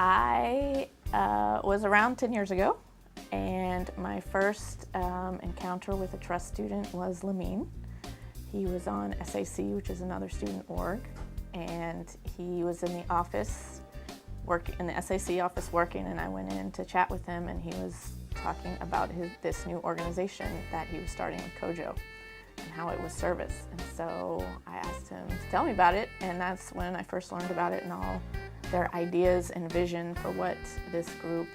I was around 10 years ago, and my first encounter with a T.R.U.S.T student was Lamine. He was on SAC, which is another student org, and he was in the office, in the SAC office working, and I went in to chat with him, and he was talking about this new organization that he was starting with Kojo and how it was service. And so I asked him to tell me about it, and that's when I first learned about it and all their ideas and vision for what this group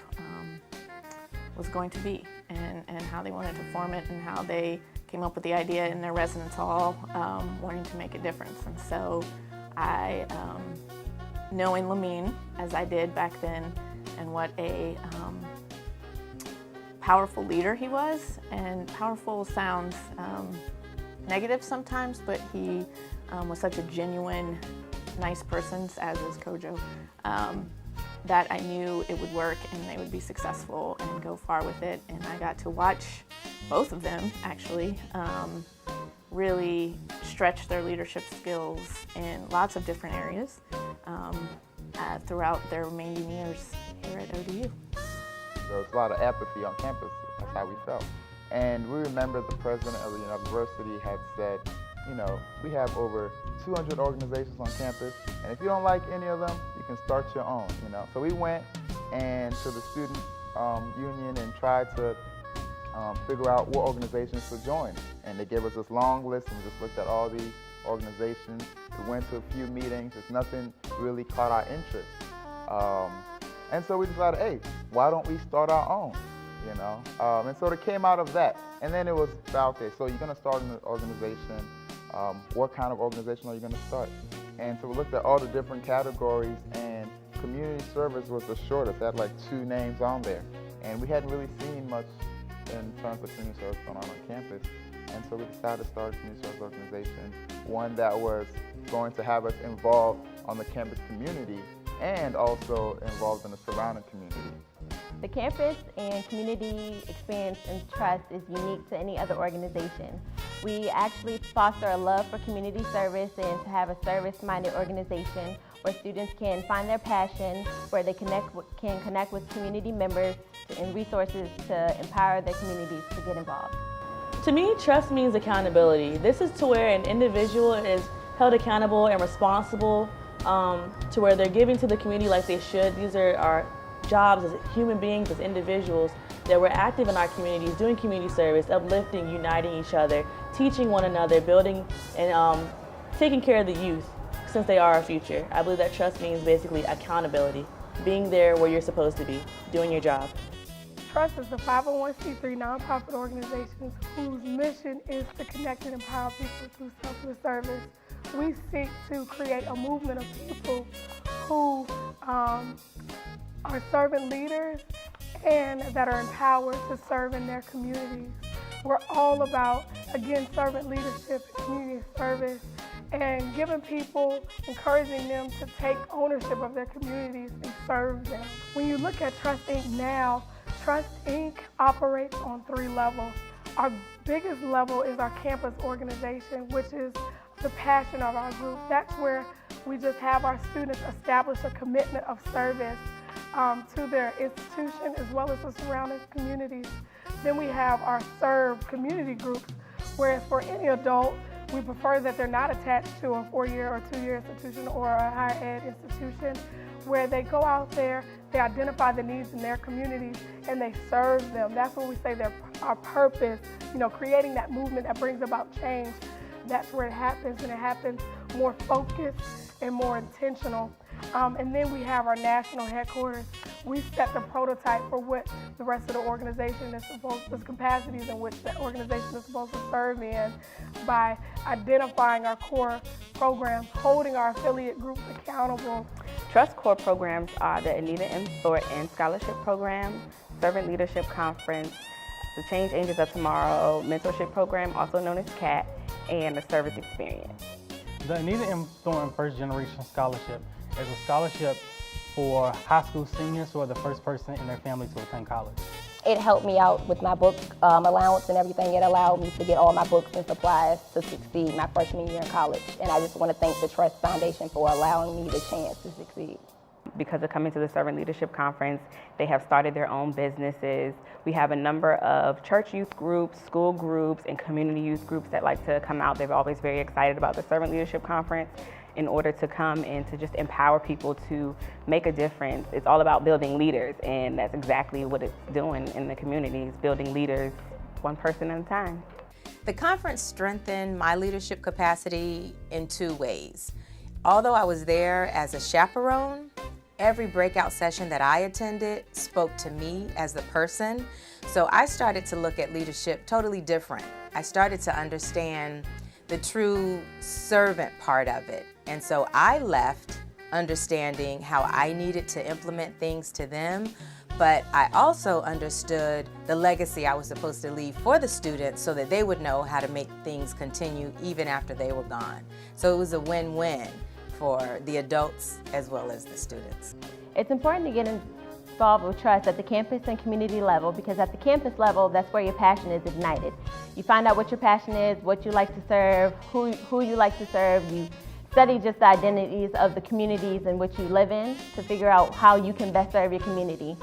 was going to be, and how they wanted to form it, and how they came up with the idea in their residence hall, wanting to make a difference. And so I, knowing Lamine as I did back then, and what a powerful leader he was, and powerful sounds negative sometimes, but he was such a genuine, nice person, as is Kojo, that I knew it would work and they would be successful and go far with it. And I got to watch both of them actually really stretch their leadership skills in lots of different areas throughout their remaining years here at ODU. There was a lot of apathy on campus. That's how we felt. And we remember the president of the university had said, you know, we have over 200 organizations on campus, and if you don't like any of them, you can start your own, you know. So we went and to the student union and tried to figure out what organizations to join. And they gave us this long list, and we just looked at all these organizations. We went to a few meetings, just nothing really caught our interest. And so we decided, hey, why don't we start our own, you know? And so it came out of that. And then it was about this. So you're gonna start an organization. What kind of organization are you going to start? And so we looked at all the different categories, and community service was the shortest. It had like 2 names on there. And we hadn't really seen much in terms of community service going on campus. And so we decided to start a community service organization, one that was going to have us involved on the campus community and also involved in the surrounding community. The campus and community experience in T.R.U.S.T is unique to any other organization. We actually foster a love for community service and to have a service-minded organization where students can find their passion, where they can connect with community members and resources to empower their communities to get involved. To me, trust means accountability. This is to where an individual is held accountable and responsible to where they're giving to the community like they should. These are our jobs as human beings, as individuals, that we're active in our communities, doing community service, uplifting, uniting each other, teaching one another, building and taking care of the youth since they are our future. I believe that trust means basically accountability, being there where you're supposed to be, doing your job. T.R.U.S.T is a 501c3 nonprofit organization whose mission is to connect and empower people through selfless service. We seek to create a movement of people who are servant leaders and that are empowered to serve in their communities. We're all about, again, servant leadership and community service, and giving people, encouraging them to take ownership of their communities and serve them. When you look at T.R.U.S.T Inc. now, T.R.U.S.T Inc. operates on 3 levels. Our biggest level is our campus organization, which is the passion of our group. That's where we just have our students establish a commitment of service to their institution as well as the surrounding communities. Then we have our serve community groups, whereas for any adult, we prefer that they're not attached to a 4-year or 2-year institution or a higher ed institution, where they go out there, they identify the needs in their communities, and they serve them. That's what we say our purpose, you know, creating that movement that brings about change. That's where it happens, and it happens more focused and more intentional. And then we have our national headquarters. We set the prototype for what the rest of the organization is supposed to, capacities in which the organization is supposed to serve in, by identifying our core programs, holding our affiliate groups accountable. T.R.U.S.T core programs are the Anita M. Thornton Scholarship Program, Servant Leadership Conference, the Change Angels of Tomorrow Mentorship Program, also known as CAT, and the Service Experience. The Anita M. Thornton First Generation Scholarship is a scholarship for high school seniors who are the first person in their family to attend college. It helped me out with my book allowance and everything. It allowed me to get all my books and supplies to succeed my freshman year in college. And I just want to thank the T.R.U.S.T Foundation for allowing me the chance to succeed. because of coming to the Servant Leadership Conference, they have started their own businesses. We have a number of church youth groups, school groups, and community youth groups that like to come out. They're always very excited about the Servant Leadership Conference in order to come and to just empower people to make a difference. It's all about building leaders, and that's exactly what it's doing in the communities, building leaders one person at a time. The conference strengthened my leadership capacity in 2 ways. Although I was there as a chaperone, every breakout session that I attended spoke to me as the person. So I started to look at leadership totally different. I started to understand the true servant part of it. And so I left understanding how I needed to implement things to them, but I also understood the legacy I was supposed to leave for the students so that they would know how to make things continue even after they were gone. So it was a win-win for the adults as well as the students. It's important to get involved with Trust at the campus and community level, because at the campus level, that's where your passion is ignited. You find out what your passion is, what you like to serve, who you like to serve. You study just the identities of the communities in which you live in to figure out how you can best serve your community.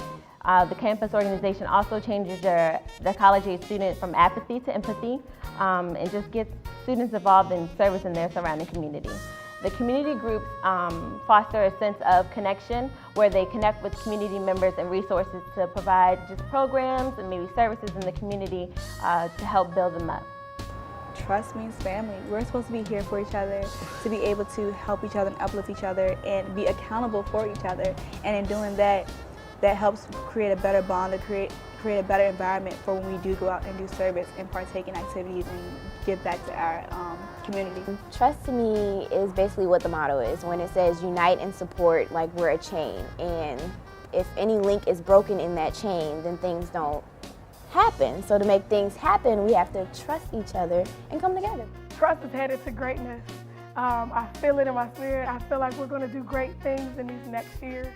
The campus organization also changes the college-age student from apathy to empathy, and just gets students involved in service in their surrounding community. The community groups foster a sense of connection where they connect with community members and resources to provide just programs and maybe services in the community to help build them up. Trust means family. We're supposed to be here for each other, to be able to help each other and uplift each other and be accountable for each other. And in doing that, that helps create a better bond, to create a better environment for when we do go out and do service and partake in activities and give back to our community. Trust to me is basically what the motto is. When it says unite and support, like we're a chain. And if any link is broken in that chain, then things don't happen. So to make things happen, we have to trust each other and come together. Trust is headed to greatness. I feel it in my spirit. I feel like we're going to do great things in these next years.